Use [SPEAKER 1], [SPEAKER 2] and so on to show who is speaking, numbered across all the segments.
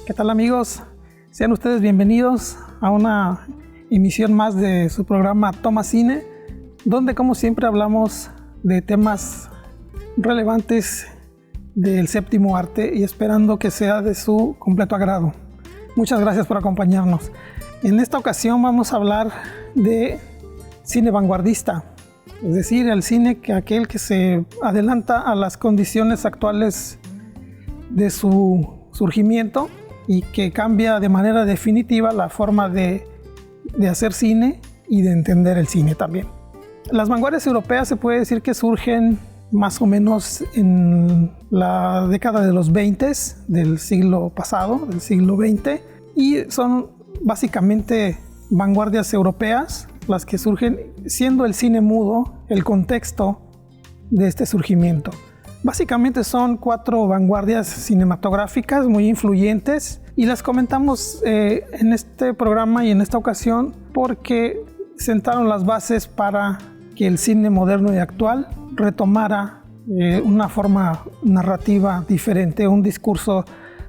[SPEAKER 1] ¿Qué tal, amigos? Sean ustedes bienvenidos a una emisión más de su programa Toma Cine, donde como siempre hablamos de temas relevantes del séptimo arte y esperando que sea de su completo agrado. Muchas gracias por acompañarnos. En esta ocasión vamos a hablar de cine vanguardista, es decir, el cine aquel que se adelanta a las condiciones actuales de su surgimiento y que cambia de manera definitiva la forma de hacer cine y de entender el cine también. Las vanguardias europeas se puede decir que surgen más o menos en la década de los 20 del siglo pasado, del siglo XX, y son básicamente vanguardias europeas las que surgen, siendo el cine mudo el contexto de este surgimiento. Básicamente son 4 vanguardias cinematográficas muy influyentes y las comentamos en este programa y en esta ocasión porque sentaron las bases para que el cine moderno y actual retomara una forma narrativa diferente, un discurso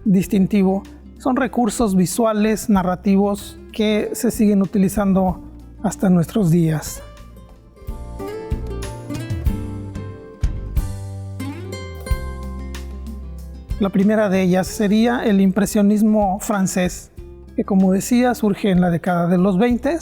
[SPEAKER 1] distintivo. Son recursos visuales, narrativos que se siguen utilizando hasta nuestros días. La primera de ellas sería el impresionismo francés, que como decía surge en la década de los 20,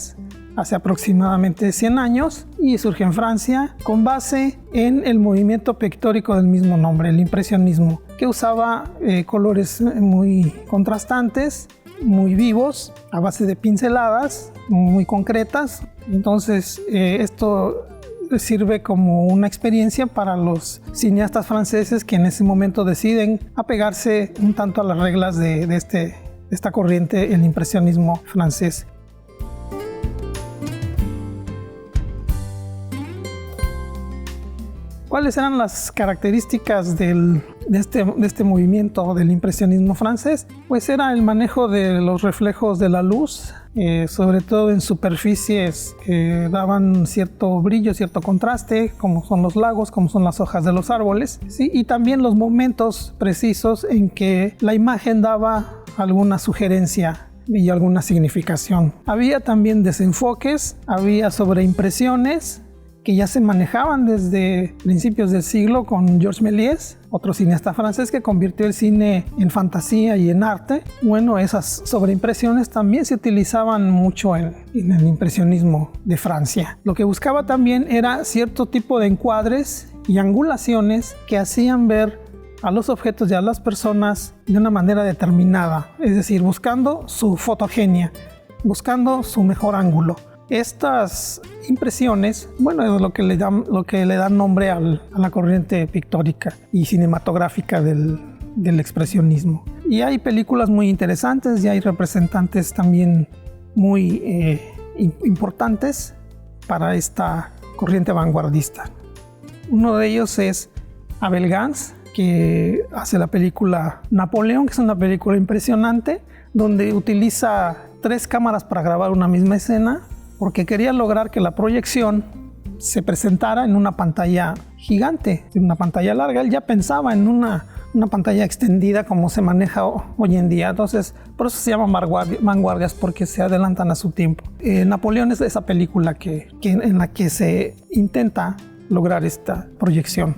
[SPEAKER 1] hace aproximadamente 100 años, y surge en Francia con base en el movimiento pictórico del mismo nombre, el impresionismo, que usaba colores muy contrastantes, muy vivos, a base de pinceladas muy concretas. Entonces esto sirve como una experiencia para los cineastas franceses que en ese momento deciden apegarse un tanto a las reglas de esta corriente, el impresionismo francés. ¿Cuáles eran las características de este movimiento del impresionismo francés? Pues era el manejo de los reflejos de la luz, sobre todo en superficies que daban cierto brillo, cierto contraste, como son los lagos, como son las hojas de los árboles, ¿sí? Y también los momentos precisos en que la imagen daba alguna sugerencia y alguna significación. Había también desenfoques, había sobreimpresiones, que ya se manejaban desde principios del siglo con Georges Méliès, otro cineasta francés que convirtió el cine en fantasía y en arte. Bueno, esas sobreimpresiones también se utilizaban mucho en el impresionismo de Francia. Lo que buscaba también era cierto tipo de encuadres y angulaciones que hacían ver a los objetos y a las personas de una manera determinada, es decir, buscando su fotogenia, buscando su mejor ángulo. Estas impresiones, bueno, es lo que le dan nombre a la corriente pictórica y cinematográfica del expresionismo. Y hay películas muy interesantes y hay representantes también muy importantes para esta corriente vanguardista. Uno de ellos es Abel Gance, que hace la película Napoleón, que es una película impresionante, donde utiliza 3 cámaras para grabar una misma escena, porque quería lograr que la proyección se presentara en una pantalla gigante, en una pantalla larga. Él ya pensaba en una pantalla extendida como se maneja hoy en día. Entonces, por eso se llaman vanguardias, porque se adelantan a su tiempo. Napoleón es esa película en la que se intenta lograr esta proyección.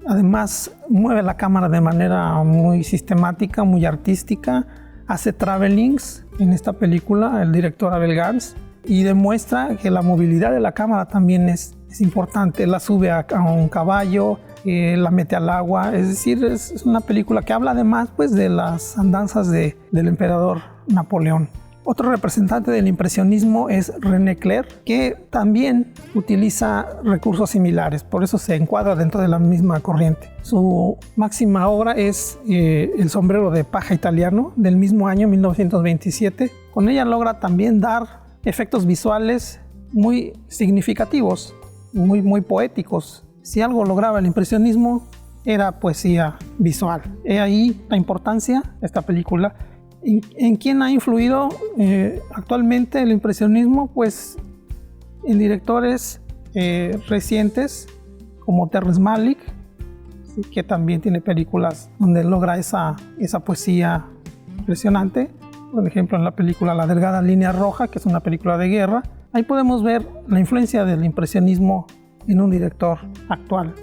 [SPEAKER 1] Además, mueve la cámara de manera muy sistemática, muy artística. Hace travelings en esta película, el director Abel Gance, y demuestra que la movilidad de la cámara también es importante. La sube a un caballo, la mete al agua, es decir, es una película que habla además pues, de las andanzas del emperador Napoleón. Otro representante del impresionismo es René Clair, que también utiliza recursos similares, por eso se encuadra dentro de la misma corriente. Su máxima obra es El sombrero de paja italiano, del mismo año, 1927. Con ella logra también dar efectos visuales muy significativos, muy poéticos. Si algo lograba el impresionismo, era poesía visual. He ahí la importancia de esta película. ¿En quién ha influido actualmente el impresionismo? Pues en directores recientes como Terrence Malick, que también tiene películas donde logra esa poesía impresionante. Por ejemplo, en la película La delgada línea roja, que es una película de guerra, ahí podemos ver la influencia del impresionismo en un director actual.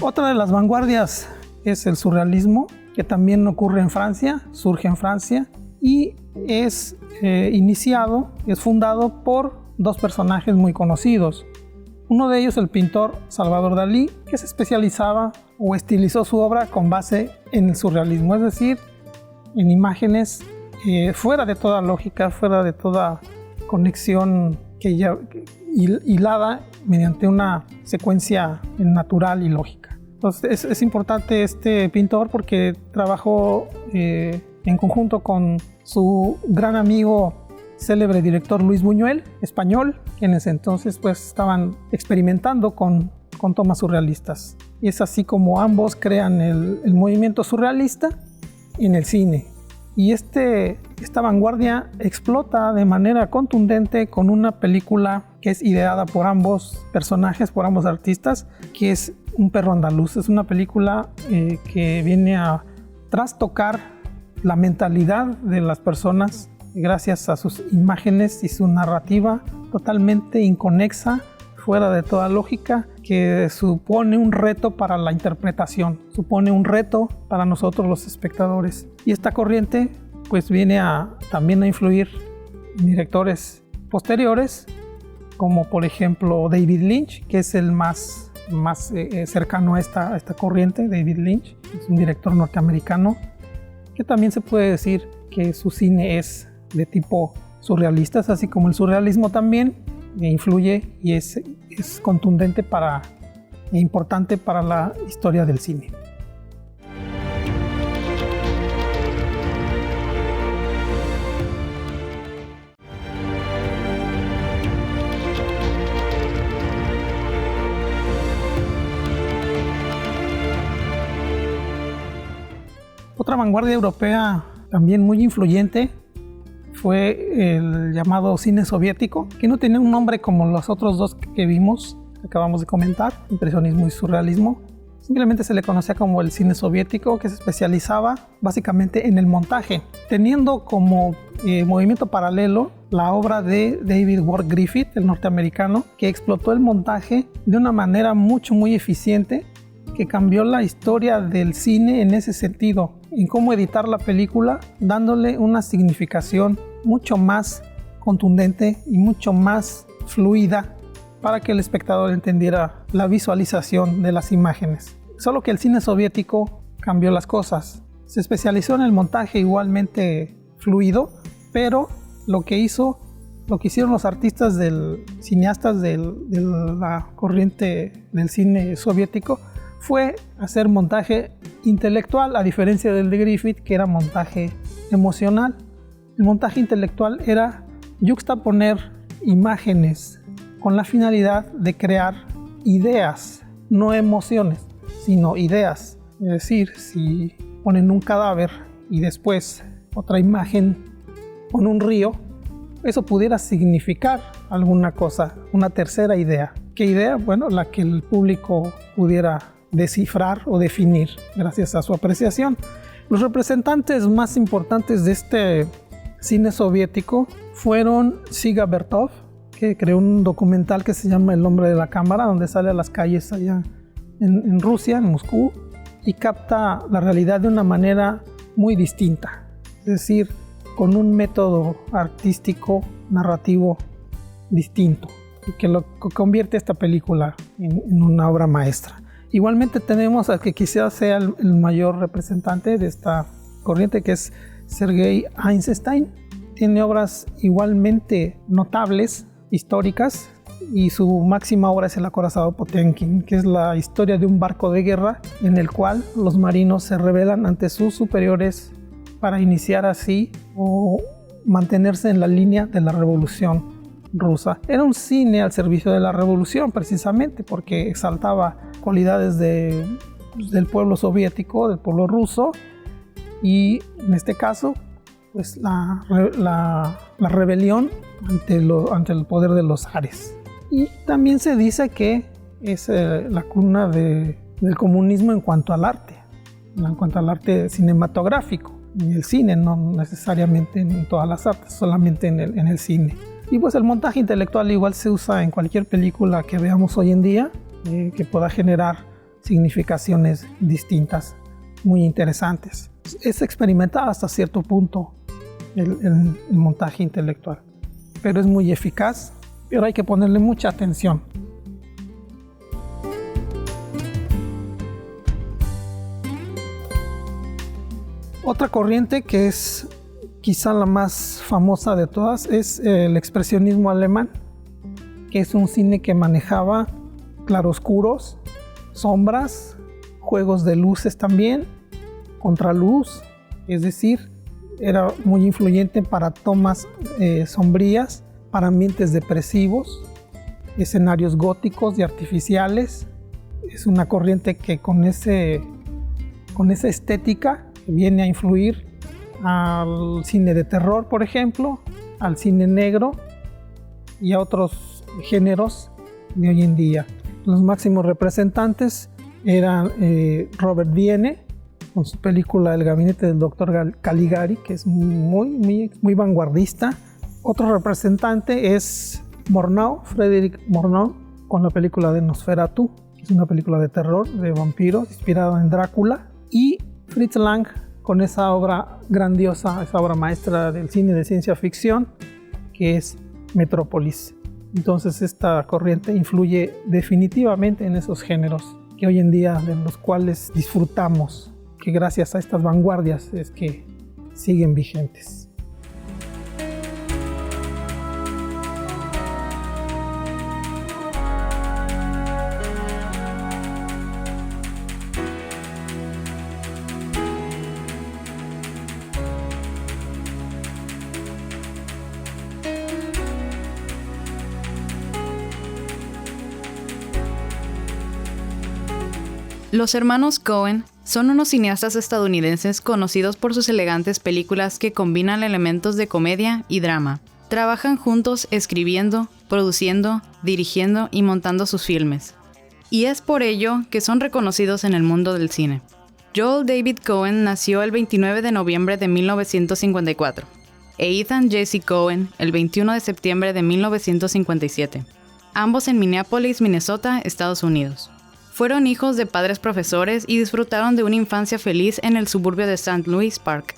[SPEAKER 1] Otra de las vanguardias es el surrealismo, que también ocurre en Francia, surge en Francia y es fundado por dos personajes muy conocidos. Uno de ellos, el pintor Salvador Dalí, que se especializaba o estilizó su obra con base en el surrealismo, es decir, en imágenes fuera de toda lógica, fuera de toda conexión hilada mediante una secuencia natural y lógica. Entonces es importante este pintor porque trabajó en conjunto con su gran amigo, célebre director Luis Buñuel, español, quienes entonces pues estaban experimentando con tomas surrealistas. Y es así como ambos crean el movimiento surrealista en el cine. Y esta vanguardia explota de manera contundente con una película que es ideada por ambos personajes, por ambos artistas, que es Un perro andaluz. Es una película que viene a trastocar la mentalidad de las personas gracias a sus imágenes y su narrativa totalmente inconexa, fuera de toda lógica, que supone un reto para la interpretación, supone un reto para nosotros los espectadores. Y esta corriente pues viene también a influir en directores posteriores, como por ejemplo David Lynch, que es el más cercano a esta corriente. David Lynch es un director norteamericano que también se puede decir que su cine es de tipo surrealista, así como el surrealismo también influye y es contundente e importante para la historia del cine. Otra vanguardia europea también muy influyente fue el llamado cine soviético, que no tenía un nombre como los otros dos que vimos, que acabamos de comentar, impresionismo y surrealismo. Simplemente se le conocía como el cine soviético, que se especializaba básicamente en el montaje, teniendo como movimiento paralelo la obra de David Ward Griffith, el norteamericano, que explotó el montaje de una manera muy eficiente, que cambió la historia del cine en ese sentido, en cómo editar la película, dándole una significación mucho más contundente y mucho más fluida para que el espectador entendiera la visualización de las imágenes. Solo que el cine soviético cambió las cosas. Se especializó en el montaje igualmente fluido, pero lo que hicieron los cineastas de la corriente del cine soviético fue hacer montaje intelectual, a diferencia del de Griffith, que era montaje emocional. El montaje intelectual era yuxtaponer imágenes con la finalidad de crear ideas, no emociones, sino ideas. Es decir, si ponen un cadáver y después otra imagen con un río, eso pudiera significar alguna cosa, una tercera idea. ¿Qué idea? Bueno, la que el público pudiera descifrar o definir gracias a su apreciación. Los representantes más importantes de este cine soviético fueron Dziga Vertov, que creó un documental que se llama El hombre de la cámara, donde sale a las calles allá en Rusia, en Moscú, y capta la realidad de una manera muy distinta, es decir, con un método artístico, narrativo distinto, y que lo convierte esta película en una obra maestra. Igualmente tenemos al que quizás sea el mayor representante de esta corriente, que es Sergei Eisenstein. Tiene obras igualmente notables, históricas, y su máxima obra es El acorazado Potemkin, que es la historia de un barco de guerra en el cual los marinos se rebelan ante sus superiores para iniciar así o mantenerse en la línea de la revolución rusa. Era un cine al servicio de la revolución, precisamente porque exaltaba cualidades del pueblo soviético, del pueblo ruso, y en este caso pues la rebelión ante el poder de los zares. Y también se dice que es la cuna del comunismo en cuanto al arte cinematográfico, en el cine, no necesariamente en todas las artes, solamente en el cine. Y pues el montaje intelectual igual se usa en cualquier película que veamos hoy en día, que pueda generar significaciones distintas, muy interesantes. Es experimentado hasta cierto punto el montaje intelectual, pero es muy eficaz, pero hay que ponerle mucha atención. Otra corriente que es quizá la más famosa de todas es el expresionismo alemán, que es un cine que manejaba claroscuros, sombras, juegos de luces también, contraluz, es decir, era muy influyente para tomas sombrías, para ambientes depresivos, escenarios góticos y artificiales. Es una corriente que con esa estética viene a influir al cine de terror, por ejemplo, al cine negro y a otros géneros de hoy en día. Los máximos representantes eran Robert Wiene, con su película El gabinete del Dr. Caligari, que es muy vanguardista. Otro representante es Murnau, Frédéric Murnau, con la película de Nosferatu, que es una película de terror, de vampiros, inspirada en Drácula. Y Fritz Lang, con esa obra grandiosa, esa obra maestra del cine de ciencia ficción, que es Metrópolis. Entonces esta corriente influye definitivamente en esos géneros que hoy en día de los cuales disfrutamos, que gracias a estas vanguardias es que siguen vigentes.
[SPEAKER 2] Los hermanos Coen son unos cineastas estadounidenses conocidos por sus elegantes películas que combinan elementos de comedia y drama. Trabajan juntos escribiendo, produciendo, dirigiendo y montando sus filmes. Y es por ello que son reconocidos en el mundo del cine. Joel David Coen nació el 29 de noviembre de 1954 e Ethan Jesse Coen el 21 de septiembre de 1957, ambos en Minneapolis, Minnesota, Estados Unidos. Fueron hijos de padres profesores y disfrutaron de una infancia feliz en el suburbio de St. Louis Park.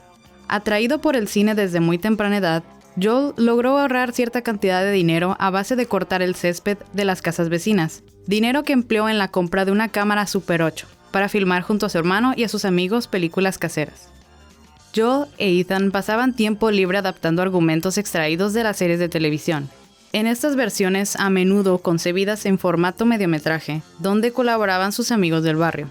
[SPEAKER 2] Atraído por el cine desde muy temprana edad, Joel logró ahorrar cierta cantidad de dinero a base de cortar el césped de las casas vecinas, dinero que empleó en la compra de una cámara Super 8 para filmar junto a su hermano y a sus amigos películas caseras. Joel e Ethan pasaban tiempo libre adaptando argumentos extraídos de las series de televisión. En estas versiones, a menudo concebidas en formato mediometraje, donde colaboraban sus amigos del barrio.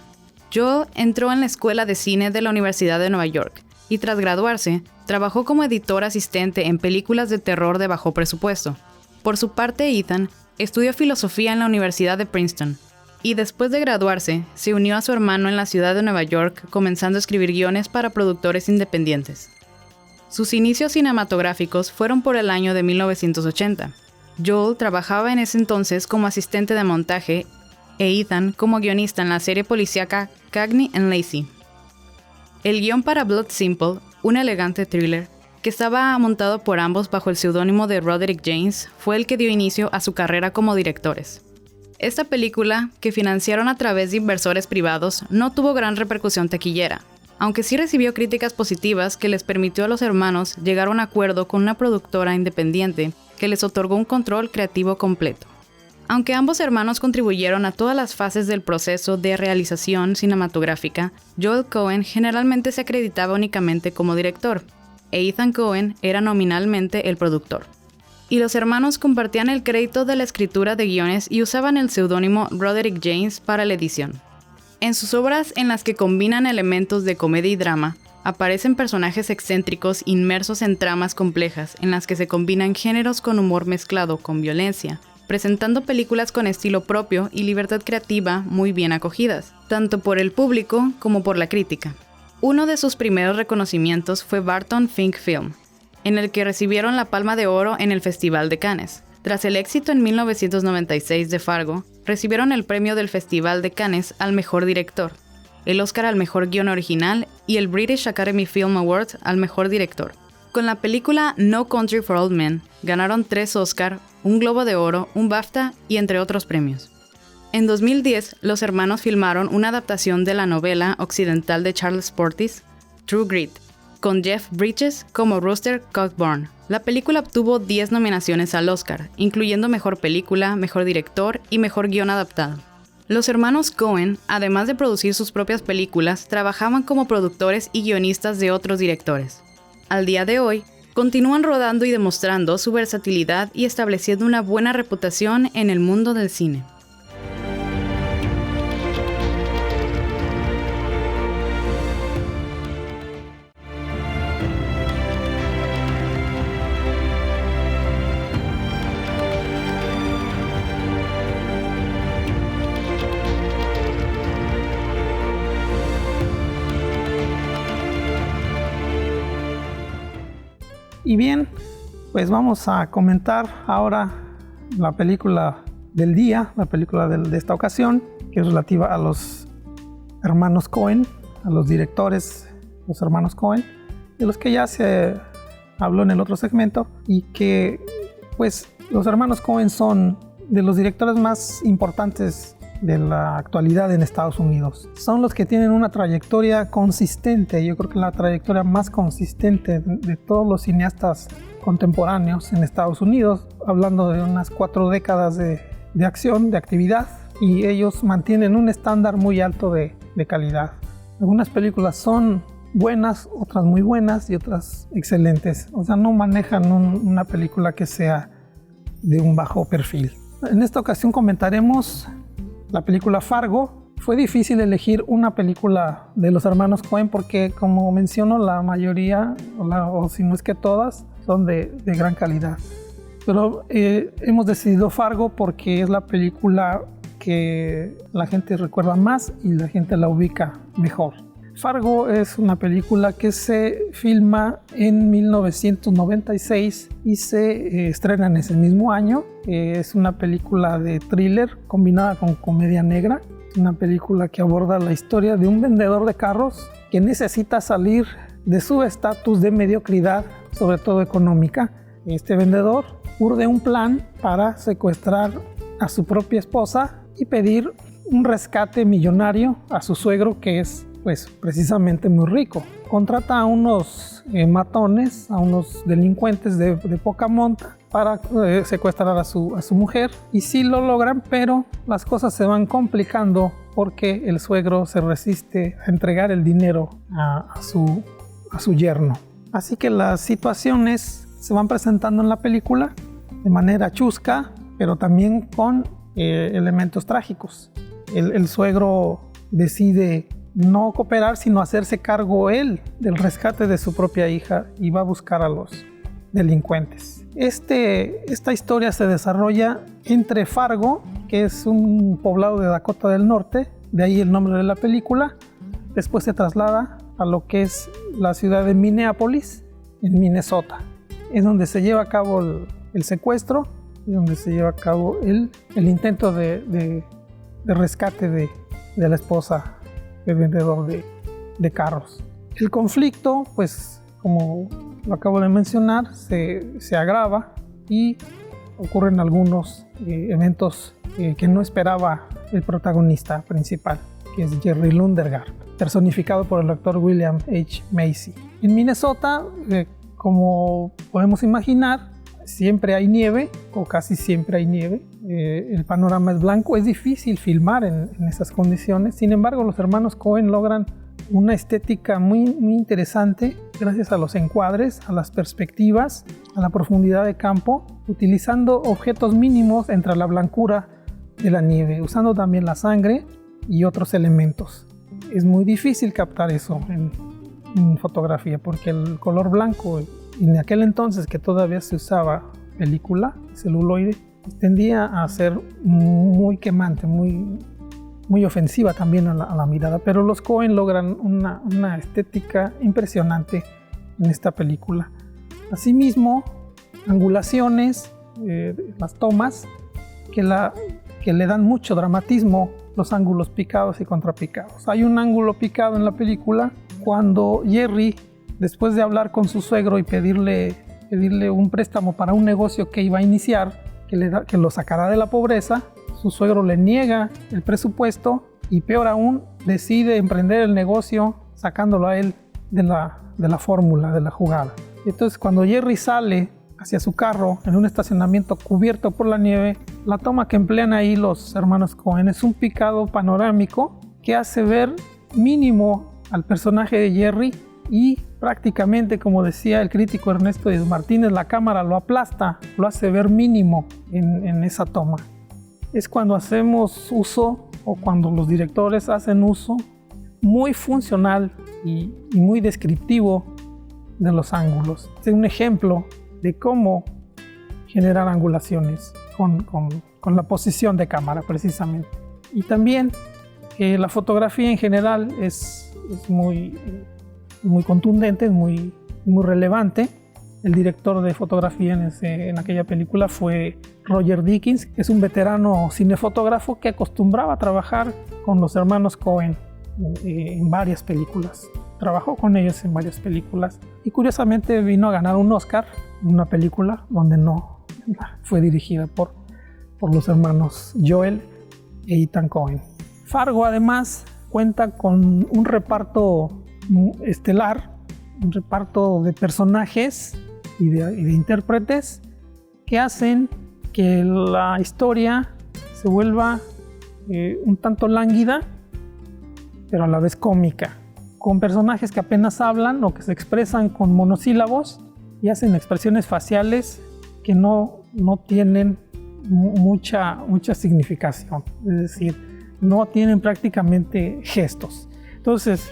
[SPEAKER 2] Joel entró en la Escuela de Cine de la Universidad de Nueva York y tras graduarse, trabajó como editor asistente en películas de terror de bajo presupuesto. Por su parte, Ethan estudió filosofía en la Universidad de Princeton y después de graduarse, se unió a su hermano en la ciudad de Nueva York, comenzando a escribir guiones para productores independientes. Sus inicios cinematográficos fueron por el año de 1980. Joel trabajaba en ese entonces como asistente de montaje e Ethan como guionista en la serie policíaca Cagney and Lacey. El guión para Blood Simple, un elegante thriller, que estaba montado por ambos bajo el seudónimo de Roderick James, fue el que dio inicio a su carrera como directores. Esta película, que financiaron a través de inversores privados, no tuvo gran repercusión taquillera, aunque sí recibió críticas positivas que les permitió a los hermanos llegar a un acuerdo con una productora independiente que les otorgó un control creativo completo. Aunque ambos hermanos contribuyeron a todas las fases del proceso de realización cinematográfica, Joel Coen generalmente se acreditaba únicamente como director, e Ethan Coen era nominalmente el productor. Y los hermanos compartían el crédito de la escritura de guiones y usaban el seudónimo Roderick James para la edición. En sus obras, en las que combinan elementos de comedia y drama, aparecen personajes excéntricos inmersos en tramas complejas en las que se combinan géneros con humor mezclado con violencia, presentando películas con estilo propio y libertad creativa muy bien acogidas, tanto por el público como por la crítica. Uno de sus primeros reconocimientos fue Barton Fink Film, en el que recibieron la Palma de Oro en el Festival de Cannes. Tras el éxito en 1996 de Fargo, recibieron el premio del Festival de Cannes al mejor director, el Oscar al mejor guion original y el British Academy Film Award al mejor director. Con la película No Country for Old Men, ganaron 3 Oscar, un Globo de Oro, un BAFTA y entre otros premios. En 2010, los hermanos filmaron una adaptación de la novela occidental de Charles Portis, True Grit, con Jeff Bridges como Rooster Cogburn. La película obtuvo 10 nominaciones al Oscar, incluyendo Mejor Película, Mejor Director y Mejor Guión Adaptado. Los hermanos Coen, además de producir sus propias películas, trabajaban como productores y guionistas de otros directores. Al día de hoy, continúan rodando y demostrando su versatilidad y estableciendo una buena reputación en el mundo del cine.
[SPEAKER 1] Y bien, pues vamos a comentar ahora la película del día, la película de esta ocasión, que es relativa a los hermanos Coen, a los directores, los hermanos Coen, de los que ya se habló en el otro segmento, y que pues los hermanos Coen son de los directores más importantes de la actualidad en Estados Unidos. Son los que tienen una trayectoria consistente, yo creo que la trayectoria más consistente de todos los cineastas contemporáneos en Estados Unidos, hablando de unas 4 décadas de acción, de actividad, y ellos mantienen un estándar muy alto de calidad. Algunas películas son buenas, otras muy buenas y otras excelentes. O sea, no manejan una película que sea de un bajo perfil. En esta ocasión comentaremos la película Fargo. Fue difícil elegir una película de los hermanos Coen porque, como menciono, la mayoría, o si no es que todas, son de gran calidad. Pero hemos decidido Fargo porque es la película que la gente recuerda más y la gente la ubica mejor. Fargo es una película que se filma en 1996 y se estrena en ese mismo año. Es una película de thriller combinada con comedia negra. Es una película que aborda la historia de un vendedor de carros que necesita salir de su estatus de mediocridad, sobre todo económica. Este vendedor urde un plan para secuestrar a su propia esposa y pedir un rescate millonario a su suegro, que es pues precisamente muy rico. Contrata a unos matones, a unos delincuentes de poca monta para secuestrar a su mujer, y sí lo logran, pero las cosas se van complicando porque el suegro se resiste a entregar el dinero a su yerno. Así que las situaciones se van presentando en la película de manera chusca, pero también con elementos trágicos. El suegro decide no cooperar, sino hacerse cargo él del rescate de su propia hija y va a buscar a los delincuentes. Esta historia se desarrolla entre Fargo, que es un poblado de Dakota del Norte, de ahí el nombre de la película. Después se traslada a lo que es la ciudad de Minneapolis, en Minnesota. Es donde se lleva a cabo el secuestro y donde se lleva a cabo el intento de rescate de la esposa del vendedor de carros. El conflicto, pues como lo acabo de mencionar, se agrava y ocurren algunos eventos que no esperaba el protagonista principal, que es Jerry Lundegaard, personificado por el actor William H. Macy. En Minnesota, como podemos imaginar, siempre hay nieve, o casi siempre hay nieve. El panorama es blanco, es difícil filmar en esas condiciones. Sin embargo, los hermanos Coen logran una estética muy, muy interesante gracias a los encuadres, a las perspectivas, a la profundidad de campo, utilizando objetos mínimos entre la blancura de la nieve, usando también la sangre y otros elementos. Es muy difícil captar eso en fotografía porque el color blanco, en aquel entonces que todavía se usaba película, celuloide, tendía a ser muy quemante, muy ofensiva también a la mirada, pero los Coen logran una estética impresionante en esta película. Asimismo, angulaciones, las tomas que que le dan mucho dramatismo los ángulos picados y contrapicados. Hay un ángulo picado en la película cuando Jerry, después de hablar con su suegro y pedirle un préstamo para un negocio que iba a iniciar, que lo sacará de la pobreza, su suegro le niega el presupuesto y peor aún, decide emprender el negocio sacándolo a él de la fórmula, de la jugada. Entonces cuando Jerry sale hacia su carro en un estacionamiento cubierto por la nieve, la toma que emplean ahí los hermanos Coen es un picado panorámico que hace ver mínimo al personaje de Jerry y prácticamente, como decía el crítico Ernesto Díaz Martínez, la cámara lo aplasta, lo hace ver mínimo en esa toma. Es cuando hacemos uso, o cuando los directores hacen uso muy funcional y muy descriptivo de los ángulos. Es un ejemplo de cómo generar angulaciones con la posición de cámara precisamente. Y también la fotografía en general es muy contundente, muy relevante. El director de fotografía en aquella película fue Roger Deakins, que es un veterano cinefotógrafo que acostumbraba a trabajar con los hermanos Coen en varias películas. Trabajó con ellos en varias películas y curiosamente vino a ganar un Oscar en una película donde no fue dirigida por los hermanos Joel e Ethan Coen. Fargo además cuenta con un reparto estelar, un reparto de personajes y de intérpretes que hacen que la historia se vuelva un tanto lánguida, pero a la vez cómica, con personajes que apenas hablan o que se expresan con monosílabos y hacen expresiones faciales que no tienen mucha significación, es decir, no tienen prácticamente gestos. Entonces,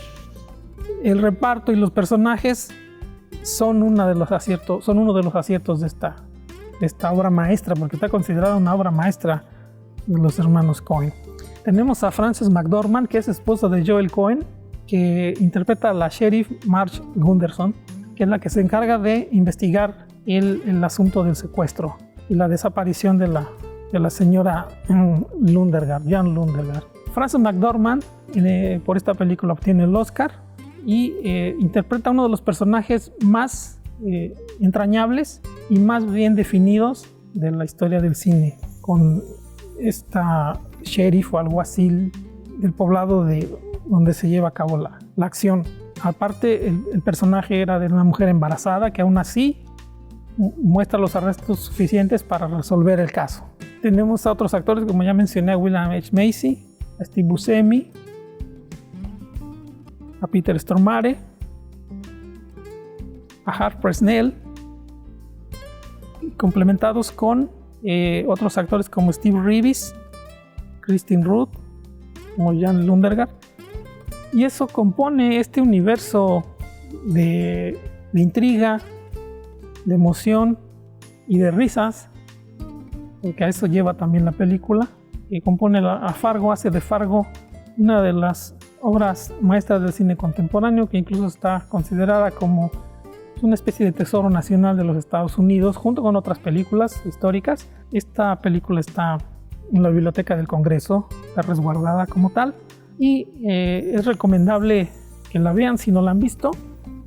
[SPEAKER 1] el reparto y los personajes son uno de los aciertos de esta obra maestra, porque está considerada una obra maestra de los hermanos Coen. Tenemos a Frances McDormand, que es esposa de Joel Coen, que interpreta a la sheriff Marge Gunderson, que es la que se encarga de investigar el asunto del secuestro y la desaparición de la señora Jan Lundegaard. Frances McDormand por esta película obtiene el Oscar y interpreta a uno de los personajes más entrañables y más bien definidos de la historia del cine, con esta sheriff o alguacil del poblado donde se lleva a cabo la acción. Aparte, el personaje era de una mujer embarazada que aún así muestra los arrestos suficientes para resolver el caso. Tenemos a otros actores, como ya mencioné, a William H. Macy, a Steve Buscemi, a Peter Stormare, a Hart Presnell, complementados con otros actores como Steve Reeves, Kristen Ruth, como Jan Lundegaard, y eso compone este universo de intriga, de emoción y de risas, porque a eso lleva también la película, que compone a Fargo, hace de Fargo una de las obras maestras del cine contemporáneo, que incluso está considerada como una especie de tesoro nacional de los Estados Unidos, junto con otras películas históricas. Esta película está en la Biblioteca del Congreso, está resguardada como tal, y es recomendable que la vean si no la han visto,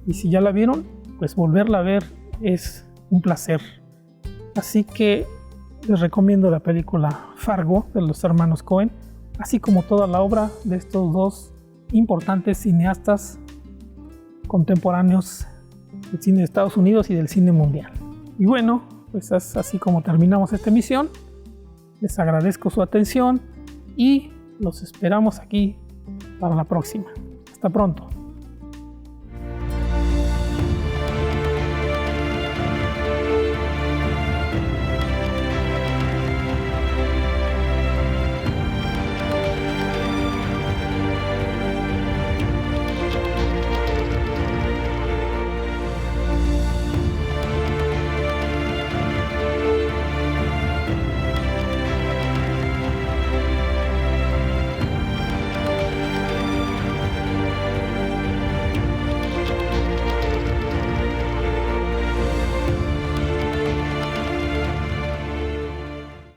[SPEAKER 1] y si ya la vieron, pues volverla a ver es un placer. Así que les recomiendo la película Fargo de los hermanos Coen, así como toda la obra de estos dos importantes cineastas contemporáneos del cine de Estados Unidos y del cine mundial. Y bueno, pues es así como terminamos esta emisión. Les agradezco su atención y los esperamos aquí para la próxima. Hasta pronto.